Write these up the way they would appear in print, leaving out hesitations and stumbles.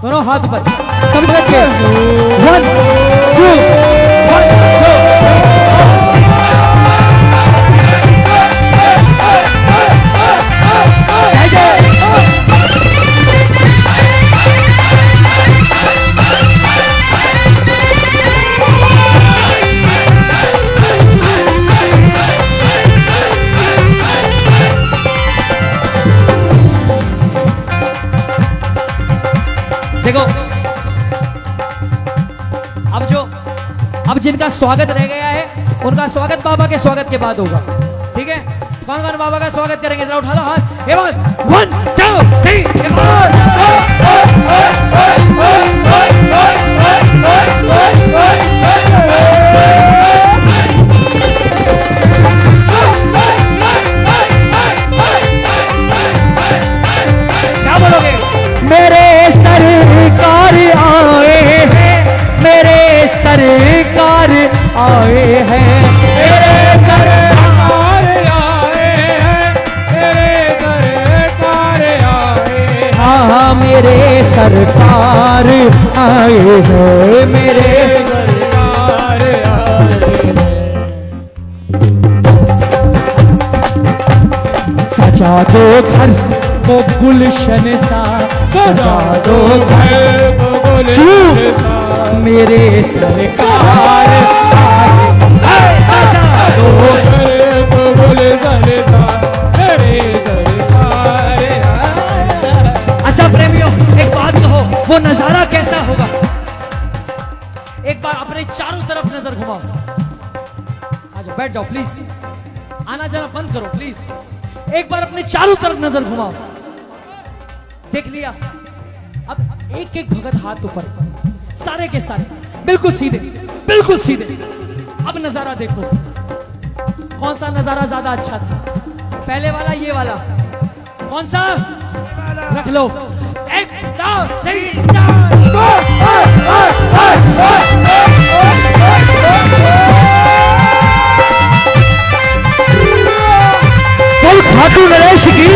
दोनों हाथ पर संभल के 1 2 1 2। देखो अब जिनका स्वागत रह गया है उनका स्वागत बाबा के स्वागत के बाद होगा, ठीक है? कौन कौन बाबा का स्वागत करेंगे? जरा उठा लो हाथ। 1 2 3 क्या बोलोगे? मेरे सरकार आए हैं, मेरे सरकार आए हैं, मेरे सरकार आए हैं, मेरे सरकार आए हैं। हाँ मेरे सरकार आए हैं, मेरे सरकार आए हैं। सजा दो घर वो गुलशन सा, सजा दो घर वो गुलशन सा, मेरे सरकार आए, सजा दो घर वो गुलशन सा, मेरे सरकार आए। अच्छा प्रेमियों, एक बात कहो, वो नजारा कैसा होगा? एक बार अपने चारों तरफ नजर घुमाओ। आजा बैठ जाओ प्लीज, आना जाना बंद करो प्लीज। एक बार अपने चारों तरफ नजर घुमाओ। देख लिया? अब एक एक भगत हाथ ऊपर, सारे के सारे बिल्कुल सीधे, बिल्कुल सीधे। अब नजारा देखो, कौन सा नजारा ज्यादा अच्छा था? पहले वाला, ये वाला? कौन सा? रख लो। 1 2 3 4 खाटू नरेश की।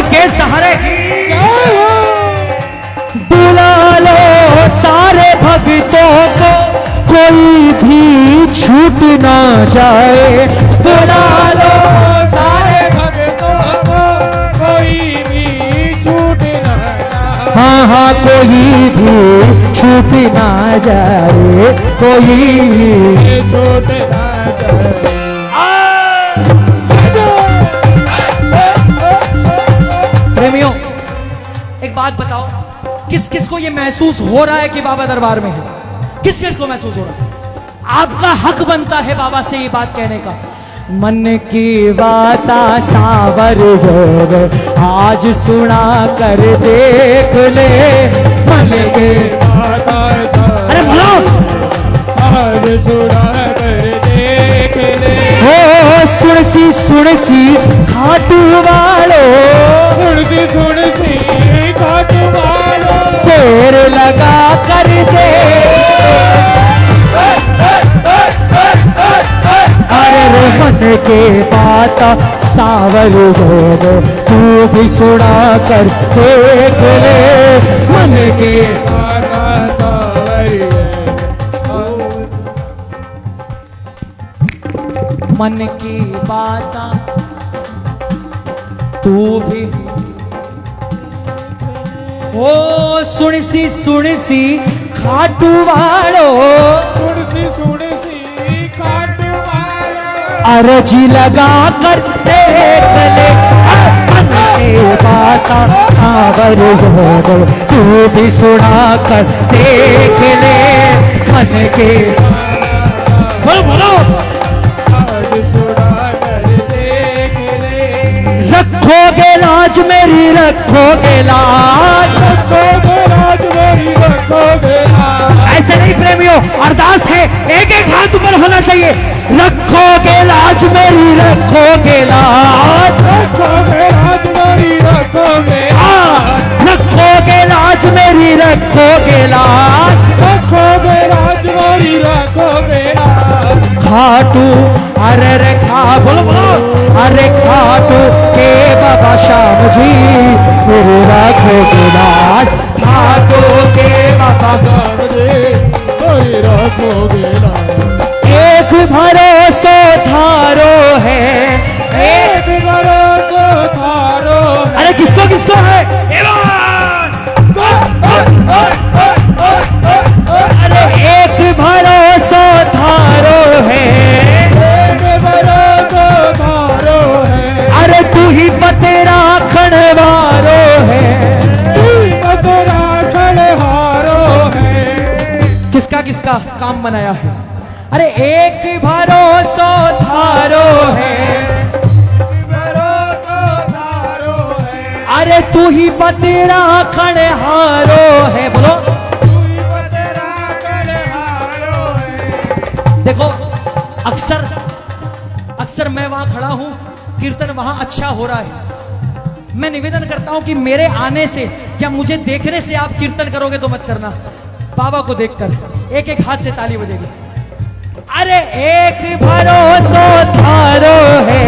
के सहारे बुला लो सारे भक्तों को, कोई भी छूट ना जाए। बुला लो सारे भक्तों को, कोई भी छूट ना जाए। हाँ हाँ कोई भी छूट ना जाए, कोई भी छूट ना जाए। प्रेमियों एक बात बताओ, किस किस को ये महसूस हो रहा है कि बाबा दरबार में है? किस किस को महसूस हो रहा है? आपका हक बनता है बाबा से ये बात कहने का। मन की बात सावर हो आज सुना कर देख ले, मन की बात अरे बोलो, आज सुना कर देख ले। हो सुन सी खाटू वालो, सुन सी खाटू वालो, देर लगा कर दे। अरे मन के बात सावर हो तू भी सुना कर देख ले, मन के बात सावर, मन की बात तू भी ओ सुन सी खाटू वालो, सुन सी खाटू वालो, अर्जी लगा कर देख ले। मन की बात सावर हो तू भी सुना कर देख ले, मन के बोलो रखोगे लाज मेरी, रखोगे लाज, रखोगे लाज मेरी, रखोगे लाज। ऐसे नहीं प्रेमियों, अरदास है, एक एक हाथ ऊपर होना चाहिए। रखोगे लाज मेरी, रखोगे लाज, रखोगे लाज मेरी, रखोगे रखोगे लाज मेरी, रखोगे लाज, रखोगे लाज मेरी, रखोगे लाज। खाटू अरे रे खा बोलो बोलो, अरे खाटू के बाबा श्याम जी मेरे रखोगे लाज, खाटू के बाबा श्याम जी मेरी रखोगे लाज। एक भरोसा थारो है, एक भरोसा थारो है। अरे किसको किसको है, अरे एक भरोसा थारो है, एक भरोसा थारो है। अरे तू ही पतेरा खणवारो है, तू ही पतेरा खणवारो है। किसका किसका काम बनाया है, अरे एक भरोसा थारो है, अरे तू ही पतेरा खणहारो है, बोलो तू ही पतेरा खणहारो है। देखो अक्सर मैं वहां खड़ा हूं, कीर्तन वहां अच्छा हो रहा है, मैं निवेदन करता हूं कि मेरे आने से या मुझे देखने से आप कीर्तन करोगे तो मत करना, बाबा को देखकर एक एक हाथ से ताली बजेगी। अरे एक भरोसा थारो है,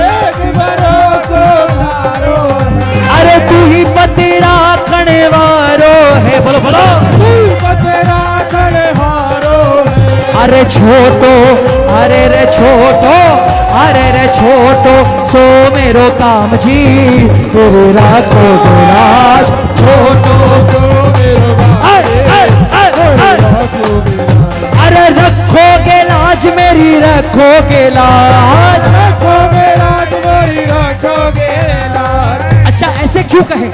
एक भरोसा थारो है, अरे तू ही पतेरा खणवारो है, बोलो बोलो तू ही पतेरा खणहारो है। अरे छोटो, अरे रे छोटो, अरे रे छोटो सो मेरो काम जी तेरे रखोगे लाज, छोटो सो मेरो अरे रखोगे लाज मेरी, रखोगे लाज, रखोगे लाज मेरी, रखोगे लाज। अच्छा ऐसे क्यों कहे,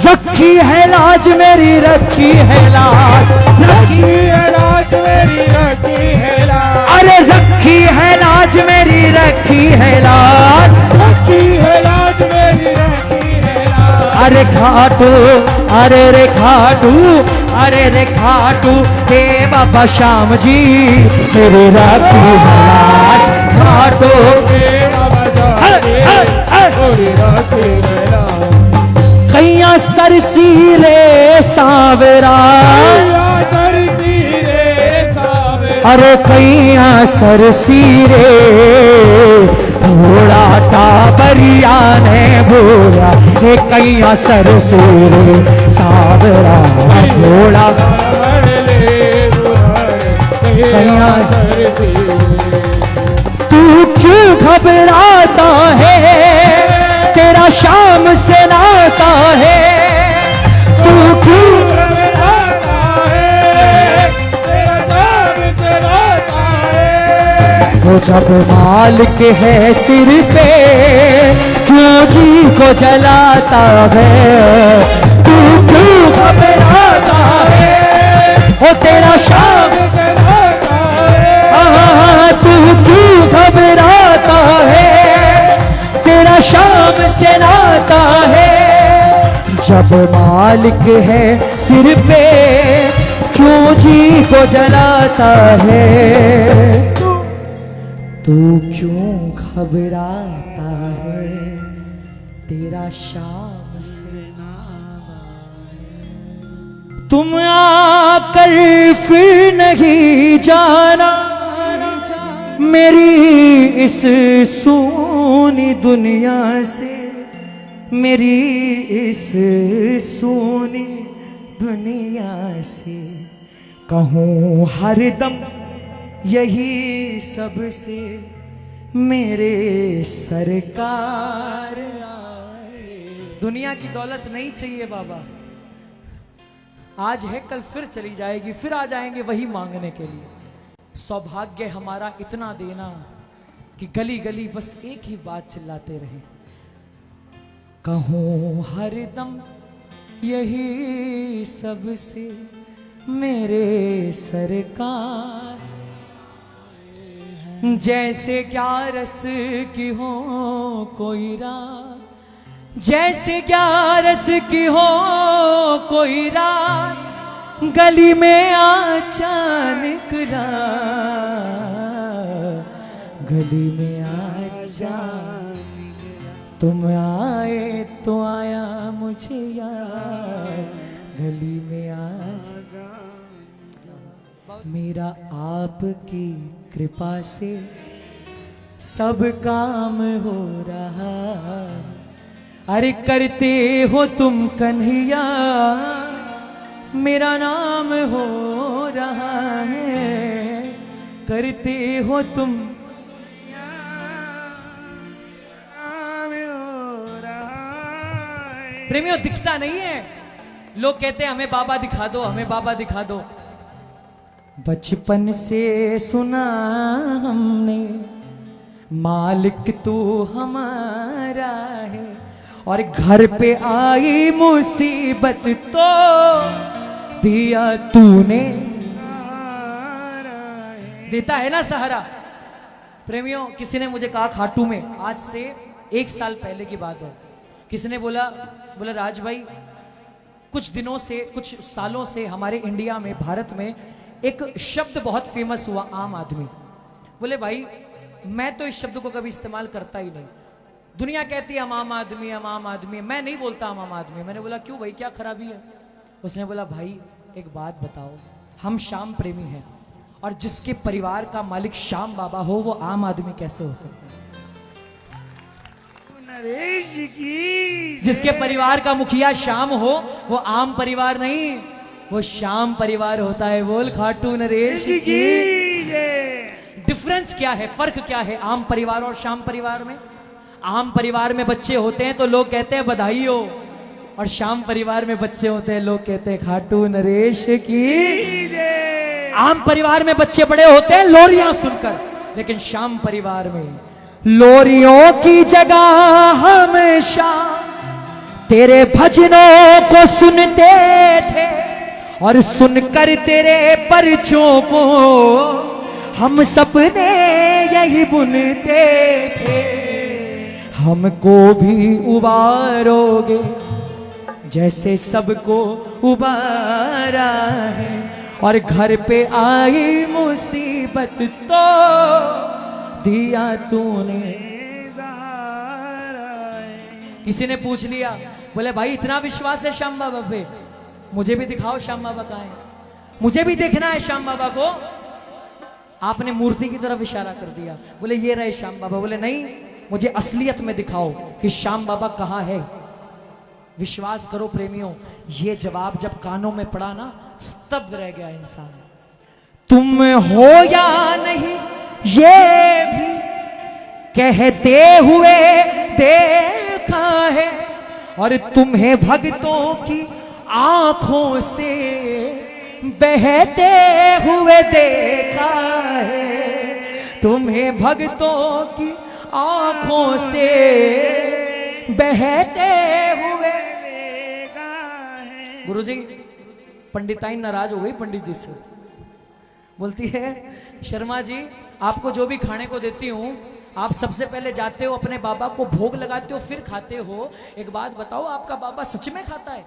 रखी है लाज मेरी, रखी है लाज, रखी है लाज मेरी, रखी है लाज। अरे रखी है लाज मेरी, रखी है लाज, रखी है लाज मेरी, रखी है लाज। अरे खाटू, अरे रे खाटू, अरे रे खाटू हे बाबा श्याम जी मेरे रखी है लाज, खाटू हे बाबा श्याम जी मेरी रखी है लाज। कैया सरसी रे सावरा, सरसी रे सावरा, अरे कैया सरसी रे भोला टाबरिया ने बोला, हे कैया सरसी रे सावरा भोला कैया, तू क्यों घबराता है, तेरा शाम से नाता है, तू क्यों घबराता है, तेरा शाम से नाता है। वो जब मालिक है सिर पे क्यों जी को जलाता है, तू क्यों घबराता है, वो तेरा शाम से नाता है। तू क्यों घबराता है, तेरा शाम से नाता है, जब मालिक है सिर पे क्यों जी को जलाता है, तू क्यों घबराता है, तेरा शाम से नाता है। तुम आकर फिर नहीं जाना मेरी इस सोनी दुनिया से, मेरी इस सोनी दुनिया से, कहूँ हरदम यही सबसे मेरे सरकार आए। दुनिया की दौलत नहीं चाहिए बाबा, आज है कल फिर चली जाएगी, फिर आ जाएंगे वही मांगने के लिए। सौभाग्य हमारा इतना देना कि गली गली बस एक ही बात चिल्लाते रहे, कहूँ हरदम यही सबसे मेरे सरकार, जैसे क्या रस की हो कोई रात, जैसे क्या रस की हो कोई रात, गली में आचा निकला, गली में आचा, तुम आए तो आया मुझे याद, गली में आचा। मेरा आपकी कृपा से सब काम हो रहा, अरे करते हो तुम कन्हैया, मेरा नाम हो रहा है, करते हो तुम नाम हो रहा है। प्रेमियों दिखता नहीं है, लोग कहते हैं हमें बाबा दिखा दो, हमें बाबा दिखा दो। बचपन से सुना हमने मालिक तू हमारा है, और घर पे आई मुसीबत तो दिया तूने, देता है ना सहारा। प्रेमियों किसी ने मुझे कहा खाटू में, आज से 1 साल पहले की बात है, किसी ने बोला राज भाई कुछ दिनों से, कुछ सालों से हमारे इंडिया में, भारत में एक शब्द बहुत फेमस हुआ, आम आदमी। बोले भाई मैं तो इस शब्द को कभी इस्तेमाल करता ही नहीं, दुनिया कहती है हम आम आदमी, हम आम आदमी, मैं नहीं बोलता हम आम आदमी। मैंने बोला क्यों भाई, क्या खराबी है? उसने बोला भाई एक बात बताओ, हम श्याम प्रेमी हैं, और जिसके परिवार का मालिक श्याम बाबा हो वो आम आदमी कैसे हो सकता है? नरेश की जिसके परिवार का मुखिया श्याम हो वो आम परिवार नहीं, वो श्याम परिवार होता है। बोल खाटू नरेश की। डिफरेंस क्या है, फर्क क्या है आम परिवार और श्याम परिवार में? आम परिवार में बच्चे होते हैं तो लोग कहते हैं बधाई हो, और श्याम परिवार में बच्चे होते हैं लोग कहते हैं खाटू नरेश की। आम परिवार में बच्चे बड़े होते हैं लोरियां सुनकर, लेकिन श्याम परिवार में लोरियों की जगह हमेशा तेरे भजनों को सुनते थे, और सुनकर तेरे परचों को हम सपने यही बुनते थे। हमको भी उबारोगे जैसे सबको उबारा है, और घर पे आई मुसीबत तो दिया तूने। किसी ने पूछ लिया, बोले भाई इतना विश्वास है श्याम बाबा पे, मुझे भी दिखाओ श्याम बाबा कहाँ है, मुझे भी देखना है श्याम बाबा को। आपने मूर्ति की तरफ इशारा कर दिया, बोले ये रहे श्याम बाबा। बोले नहीं, मुझे असलियत में दिखाओ कि श्याम बाबा कहाँ है। विश्वास करो प्रेमियों, ये जवाब जब कानों में पड़ा ना, स्तब्ध रह गया इंसान। तुम हो या नहीं ये भी कहते हुए देखा है, और तुम्हें भक्तों की आंखों से बहते हुए देखा है, तुम्हें भक्तों की आंखों से बहते हुए देखा है। गुरुजी पंडिताइन नाराज हो गई पंडित जी से, बोलती है शर्मा जी आपको जो भी खाने को देती हूँ, आप सबसे पहले जाते हो अपने बाबा को भोग लगाते हो फिर खाते हो, एक बात बताओ आपका बाबा सच में खाता है?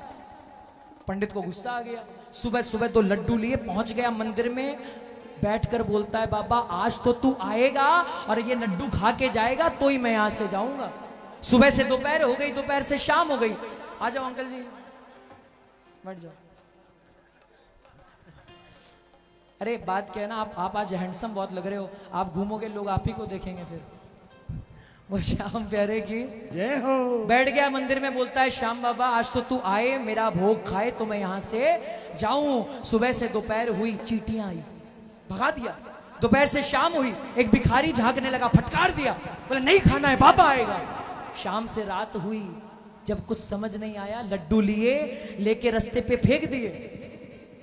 पंडित को गुस्सा आ गया। सुबह सुबह तो लड्डू लिए पहुंच गया मंदिर में, बैठकर बोलता है बाबा आज तो तू आएगा और ये लड्डू खा के जाएगा तो ही मैं यहां से जाऊंगा। सुबह से दोपहर हो गई, दोपहर से शाम हो गई। आ जाओ अंकल जी, बैठ जाओ। अरे बात क्या है ना, आप आज हैंडसम बहुत लग रहे हो, आप घूमोगे लोग आप ही को देखेंगे फिर। वो श्याम प्यारे की जय हो। बैठ गया मंदिर में, बोलता है श्याम बाबा आज तो तू आए, मेरा भोग खाए तो मैं यहां से जाऊं। सुबह से दोपहर हुई, चींटियां आई, भगा दिया। दोपहर से शाम हुई, एक भिखारी झांकने लगा, फटकार दिया, बोले नहीं खाना है बाबा आएगा। शाम से रात हुई, जब कुछ समझ नहीं आया लड्डू लिए लेके रास्ते पे फेंक दिए,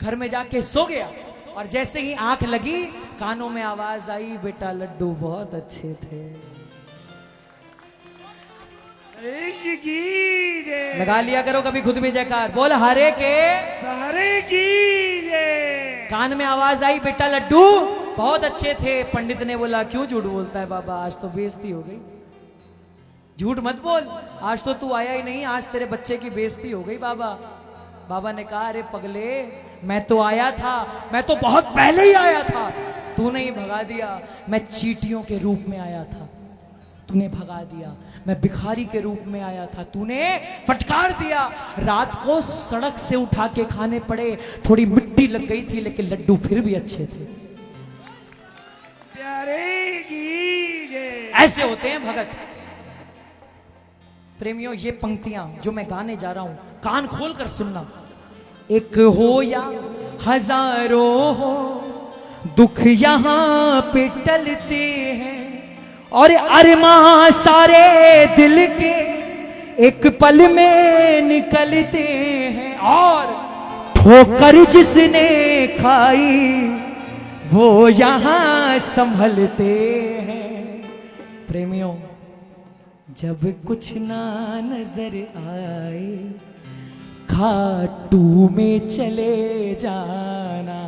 घर में जाके सो गया। और जैसे ही आंख लगी कानों में आवाज आई, बेटा लड्डू बहुत अच्छे थे। लगा लिया करो कभी खुद भी जयकार, बोल हरे के हरे की जय। कान में आवाज आई, बेटा लड्डू बहुत अच्छे थे। पंडित ने बोला क्यों झूठ बोलता है बाबा, आज तो बेइज्जती हो गई। झूठ मत बोल, आज तो तू आया ही नहीं, आज तेरे बच्चे की बेइज्जती हो गई बाबा। बाबा ने कहा अरे पगले, मैं तो आया था, मैं तो बहुत पहले ही आया था, तूने ही भगा दिया। मैं चींटियों के रूप में आया था, तूने भगा दिया। मैं भिखारी के रूप में आया था, तूने फटकार दिया। रात को सड़क से उठा के खाने पड़े, थोड़ी मिट्टी लग गई थी लेकिन लड्डू फिर भी अच्छे थे। प्यारे की जय। ऐसे होते हैं भगत। प्रेमियों, ये पंक्तियां जो मैं गाने जा रहा हूं, कान खोल कर सुनना। एक हो या हजारों हो, दुख यहां पे टलते हैं, और अरमां सारे दिल के एक पल में निकलते हैं, और ठोकर जिसने खाई वो यहां संभलते हैं। प्रेमियों, जब कुछ ना नजर आए, खाटू में चले जाना।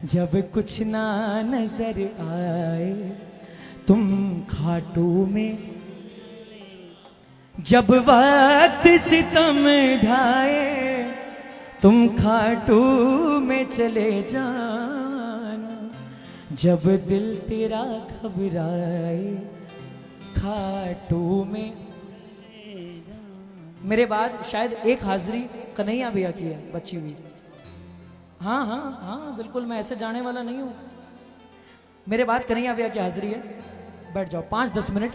जब कुछ ना नजर आए, तुम खाटू में, जब वक्त सितम ढाए, तुम खाटू में चले जाना। जब दिल तेरा घबराए, खाटू में। मेरे बाद शायद एक हाजिरी कन्हैया भैया की है बची हुई। हाँ हाँ हाँ, बिल्कुल, मैं ऐसे जाने वाला नहीं हूं। मेरे बाद कन्हैया भैया की हाजिरी है, बैठ जाओ 5-10 मिनट।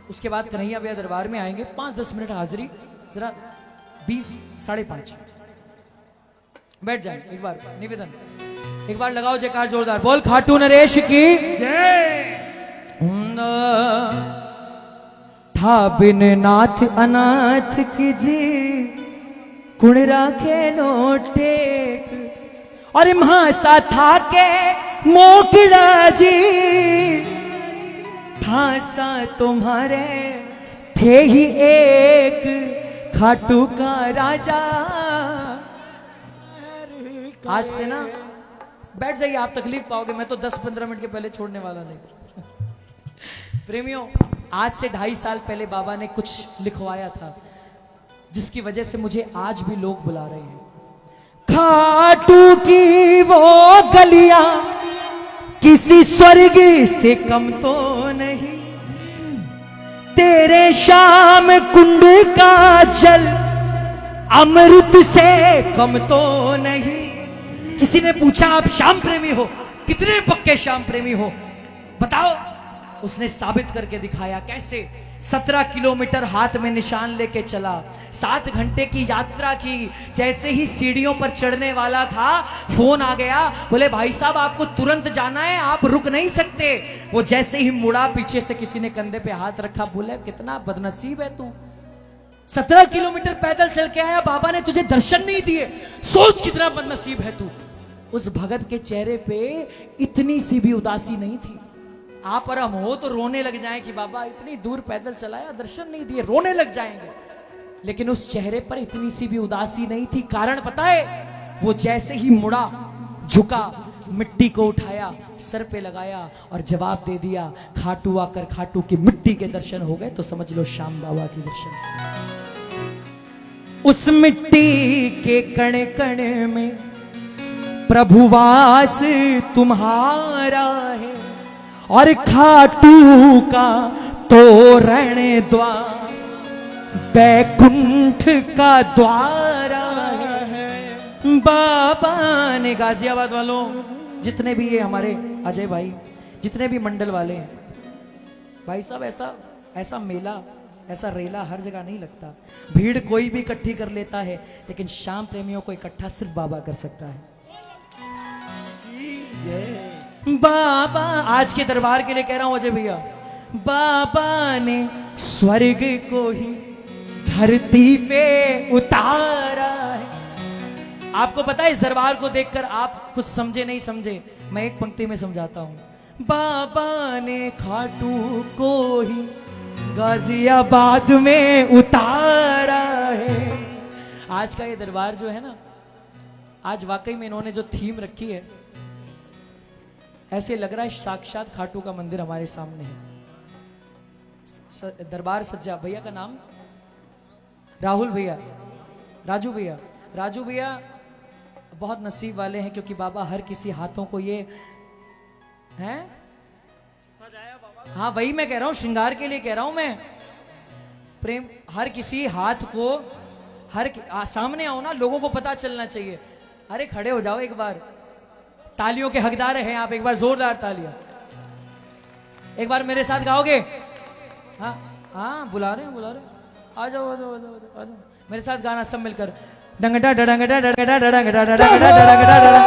उसके बाद कन्हैया भैया दरबार में आएंगे, 5-10 मिनट हाजिरी, जरा 5:30 बैठ जाए। एक बार निवेदन, एक बार लगाओ जयकार जोरदार, बोल खाटू नरेश की जय। था बिन नाथ अनाथ की जी, कुण राखे लोटेक, और महासा था के मोकड़ा जी, ठासा तुम्हारे थे ही एक, खाटू का राजा। आज से ना बैठ जाइए, आप तकलीफ पाओगे, मैं तो 10-15 मिनट के पहले छोड़ने वाला नहीं। प्रेमियों, आज से 2.5 साल पहले बाबा ने कुछ लिखवाया था, जिसकी वजह से मुझे आज भी लोग बुला रहे हैं। खाटू की वो गलियां किसी स्वर्ग से कम तो नहीं, तेरे शाम कुंड का जल अमृत से कम तो नहीं। किसी ने पूछा, आप श्याम प्रेमी हो, कितने पक्के श्याम प्रेमी हो, बताओ। उसने साबित करके दिखाया। कैसे? 17 किलोमीटर हाथ में निशान लेके चला, 7 घंटे की यात्रा की। जैसे ही सीढ़ियों पर चढ़ने वाला था, फोन आ गया, बोले भाई साहब आपको तुरंत जाना है, आप रुक नहीं सकते। वो जैसे ही मुड़ा, पीछे से किसी ने कंधे पे हाथ रखा, बोले कितना बदनसीब है तू, 17 किलोमीटर पैदल चल के आया, बाबा ने तुझे दर्शन नहीं दिए, सोच कितना बदनसीब है तू। उस भगत के चेहरे पे इतनी सी भी उदासी नहीं थी। आप और हम हो तो रोने लग जाएं कि बाबा इतनी दूर पैदल चलाया, दर्शन नहीं दिए, रोने लग जाएंगे। लेकिन उस चेहरे पर इतनी सी भी उदासी नहीं थी। कारण पता है? वो जैसे ही मुड़ा, झुका, मिट्टी को उठाया, सर पे लगाया और जवाब दे दिया। खाटू आकर खाटू की मिट्टी के दर्शन हो गए तो समझ लो श्याम बाबा के दर्शन। उस मिट्टी के कण कण में प्रभुवास तुम्हारा है, और खाटू का तोरण द्वार बैकुंठ का द्वारा है। बाबा ने, गाजियाबाद वालों, जितने भी ये हमारे अजय भाई, जितने भी मंडल वाले हैं, भाई साहब ऐसा मेला, ऐसा रेला हर जगह नहीं लगता। भीड़ कोई भी इकट्ठी कर लेता है, लेकिन श्याम प्रेमियों को इकट्ठा सिर्फ बाबा कर सकता है। बाबा, आज के दरबार के लिए कह रहा हूं अजय भैया, बाबा ने स्वर्ग को ही धरती पे उतारा है। आपको पता है, इस दरबार को देखकर आप कुछ समझे नहीं समझे, मैं एक पंक्ति में समझाता हूं। बाबा ने खाटू को ही गाजियाबाद में उतारा है। आज का ये दरबार जो है ना, आज वाकई में इन्होंने जो थीम रखी है, ऐसे लग रहा है साक्षात खाटू का मंदिर हमारे सामने है। दरबार सज्जा, भैया का नाम राहुल भैया, राजू भैया बहुत नसीब वाले हैं क्योंकि बाबा हर किसी हाथों को ये हैं, हाँ वही मैं कह रहा हूं, श्रृंगार के लिए कह रहा हूं मैं। प्रेम हर किसी हाथ को सामने आओ ना, लोगों को पता चलना चाहिए। अरे खड़े हो जाओ एक बार, तालियों के हकदार हैं आप, एक बार जोरदार तालियां। एक बार मेरे साथ गाओगे? हाँ हाँ बुला रहे हैं, आ जाओ आ जाओ आ जाओ आ जाओ मेरे साथ गाना सब मिलकर। डंगडा डडंगडा डडंगडा डडंगडा डडंगडा डडंगडा डडंगडा।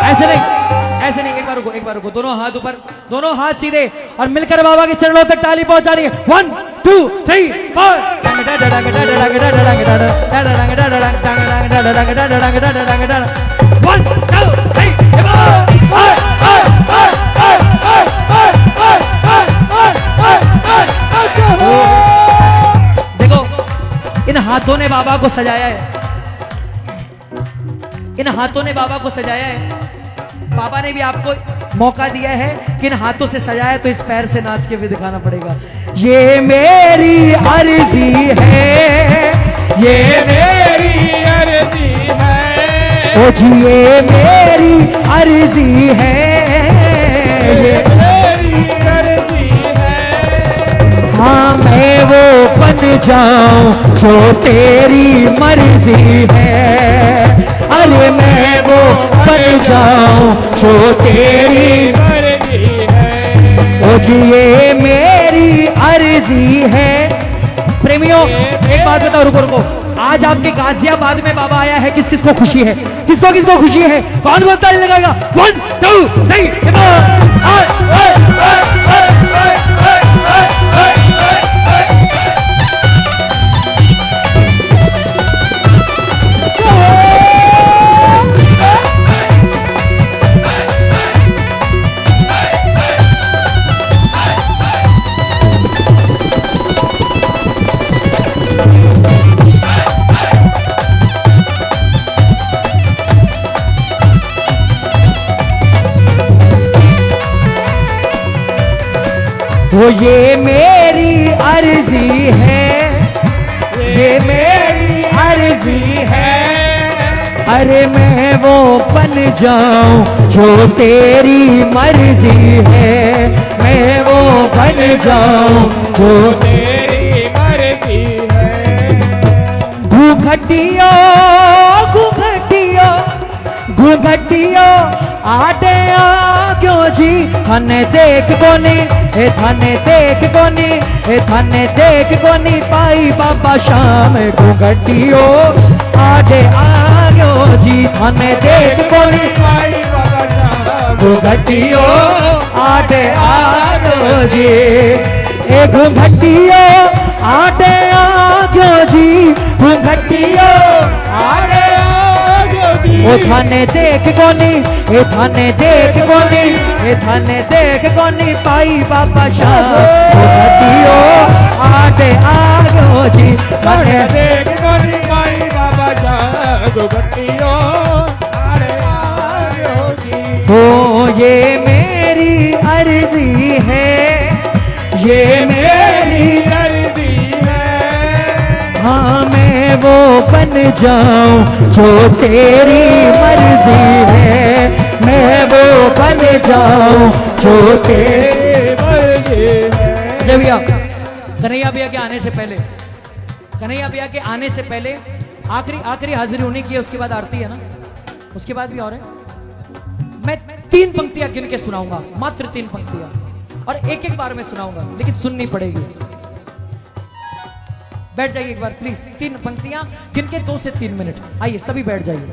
ऐसे नहीं, एक बार रुको, दोनों हाथ ऊपर, दोनों हाथ सीधे और मिलकर बाबा के चरणों तक ताली पहुंचानी है। 1 2 3 4। डंगडा डडंगडा डडंगडा डडंगडा डडंगडा डडंगडा डडंगडा डडंगडा डडंगडा। 1 2 3 देखो इन हाथों ने बाबा को सजाया है, इन हाथों ने बाबा को सजाया है। बाबा ने भी आपको मौका दिया है कि इन हाथों से सजाया, तो इस पैर से नाच के भी दिखाना पड़ेगा। ये मेरी अर्जी है, ये मेरी अर्जी है, ओ जी ये मेरी अर्जी है, ये मेरी अर्जी है। हाँ मैं वो बन जाऊं जो तेरी मर्जी है, अरे मैं वो बन जाऊं जो तेरी मर्जी है, ओ जी ये मेरी अर्जी है। प्रेमियों एक बात बताओ, रुको, आज आपके गाजियाबाद में बाबा आया है, किस किसको खुशी है? किसको किसको खुशी है? कौन बोलता है लगाएगा? 1 2 3 वो ये मेरी अर्जी है, ये मेरी अर्जी है, अरे मैं वो बन जाऊं जो तेरी मर्जी है, मैं वो बन जाऊं जो तेरी मर्जी है। घूंघटियो घूंघटियो घूंघटियो आडे क्यों जी, थाने देख कोनी, ए थाने देख कोनी, ए थाने देख कोनी पाई बाबा शाम घूंघटियो आडे आग्यो जी, थाने देख कोनी पाई बाबा शाम घूंघटियो आडे आग्यो जी, ए घूंघटियो आडे आग्यो जी, घूंघटियो आडे ओ थाने देख कोनी, ए थाने देख कोनी, ए थाने देख कोनी पाई बाबा शाह घूंघटियो आडे आग्यो जी, थाने देख कोनी पाई बाबा शाह घूंघटियो आडे आग्यो जी। ओ ये मेरी अर्जी है, ये मेरी अर्जी है, हाँ मैं वो बन जाऊं जो तेरी मर्जी है, मैं वो बन जाऊं जो तेरी मर्जी है। जब भैया कन्हैया भैया के आने से पहले, कन्हैया भैया के आने से पहले आखिरी हाजिरी होने की है, उसके बाद आरती है ना, उसके बाद भी और है। मैं 3 पंक्तियां गिन के सुनाऊंगा, मात्र 3 पंक्तियां, और एक एक बार में सुनाऊंगा, लेकिन सुननी पड़ेगी। बैठ जाइए एक बार प्लीज, 3 पंक्तियां गिन के 2 से 3 मिनट। आइए सभी बैठ जाइए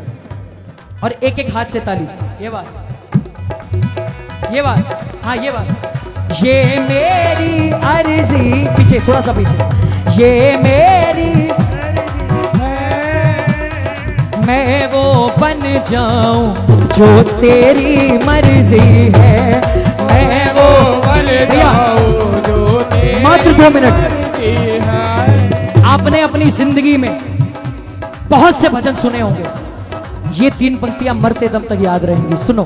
और एक एक हाथ से ताली। ये बात, हाँ ये बात। ये मेरी अर्जी, पीछे थोड़ा सा पीछे, ये मेरी मैं वो बन जाऊं जो तेरी मर्जी है, मैं वो बन जाऊं जो तेरी मात्र 2 मिनट। आपने अपनी जिंदगी में बहुत से भजन सुने होंगे, ये 3 पंक्तियां मरते दम तक याद रहेंगी। सुनो,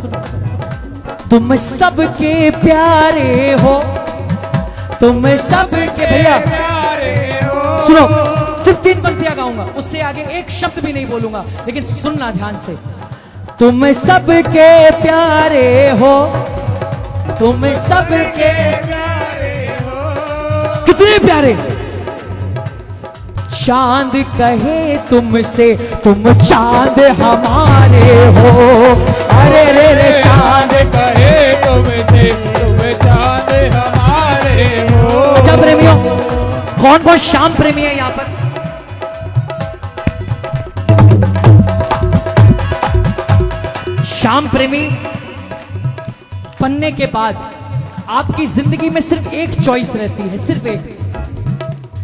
तुम सबके प्यारे हो, तुम सबके भैया सुनो, सिर्फ 3 पंक्तियां गाऊंगा, उससे आगे एक शब्द भी नहीं बोलूंगा, लेकिन सुनना ध्यान से। तुम सबके प्यारे हो, तुम सबके प्यारे हो। कितने प्यारे। चांद कहे तुमसे तुम चांद हमारे हो। अरे रे रे चांद कहे तुमसे तुम चांद हमारे हो। अच्छा प्रेमियों, कौन कौन श्याम प्रेमी है यहां पर? श्याम प्रेमी बनने के बाद आपकी जिंदगी में सिर्फ एक चॉइस रहती है, सिर्फ एक।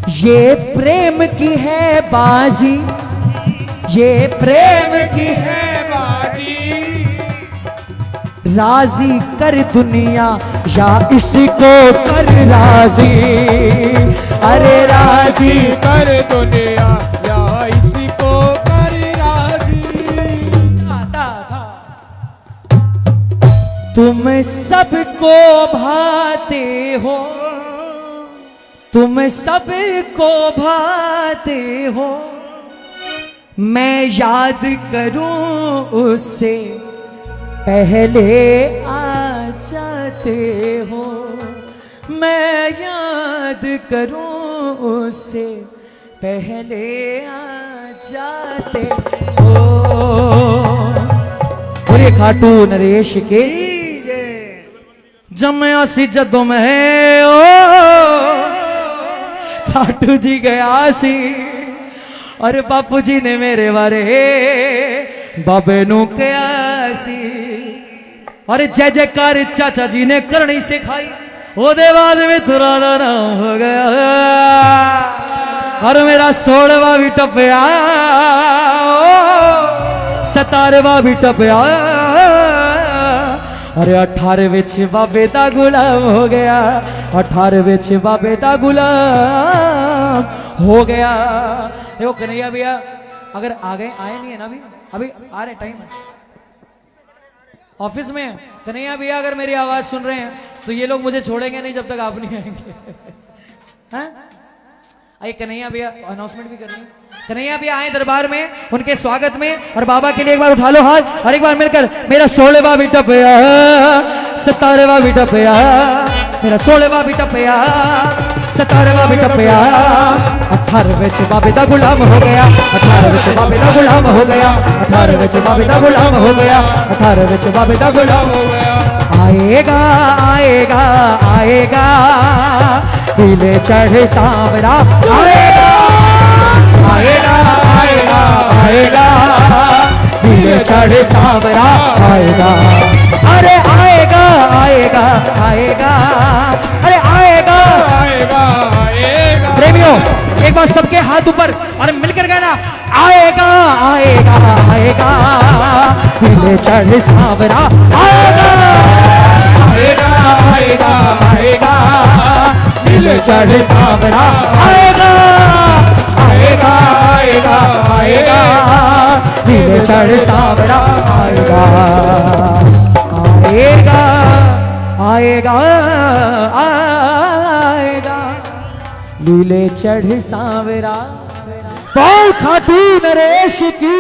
ये प्रेम की है बाजी, ये प्रेम की है बाजी। राजी कर दुनिया या इसको कर राजी। अरे राजी कर दुनिया या इसी को कर राजी। तुम सबको भाते हो, तुम सबको भाते हो। मैं याद करूं उससे पहले आ जाते हो। मैं याद करूं उससे पहले आ जाते हो। बोले खाटू नरेश के जमया सी जदों में ओ खाटू जी गया सी। और बापू जी ने मेरे बारे बाबे नू कहा सी। और जय जयकार चाचा जी ने करनी सिखाई। ओदे बाद में थोड़ा नाम हो गया और मेरा 16वां भी टपया, 17वां भी टपया। अरे 18 विच बाबे दा गुलाम हो गया, 18 विच बाबे दा गुलाम हो गया। देखो कन्हैया भैया अगर आ गए, आए नहीं है ना अभी आ रहे, टाइम ऑफिस में है। कन्हैया भैया अगर मेरी आवाज सुन रहे हैं तो ये लोग मुझे छोड़ेंगे नहीं जब तक आप नहीं आएंगे। हैं? आइए कन्हैया भैया अनाउंसमेंट भी करनी है। कन्हैया भैया आए दरबार में, उनके स्वागत में। और बाबा के लिए एक बार उठा लो हाथ और एक बार मिलकर मेरा 16वां भी टपया, 17वां भी टपया, मेरा 16वां भी टपया, 17वां भी टपया। 18 विच बाबे दा गुलाम हो गया, 18 विच बाबे दा गुलाम हो गया, 18 विच बाबे दा गुलाम हो गया, 18 विच बाबे दा गुलाम हो गया। आएगा आएगा आएगा दिले चढ़े सांवरा, आएगा आएगा आएगा आएगा दिले चढ़े सांवरा आएगा। अरे आएगा आएगा आएगा, अरे आएगा आएगा आएगा। प्रेमियों एक बार सबके हाथ ऊपर और मिलकर गाना, आएगा आएगा आएगा दिले चढ़े सांवरा आएगा, आएगा आएगा आएगा दिले चढ़े सांवरा आएगा, आएगा आएगा आएगा दिले चढ़े सांवरा आएगा, आएगा आएगा आएगा लीले चढ़ सांवरा। पाल खाटू नरेश की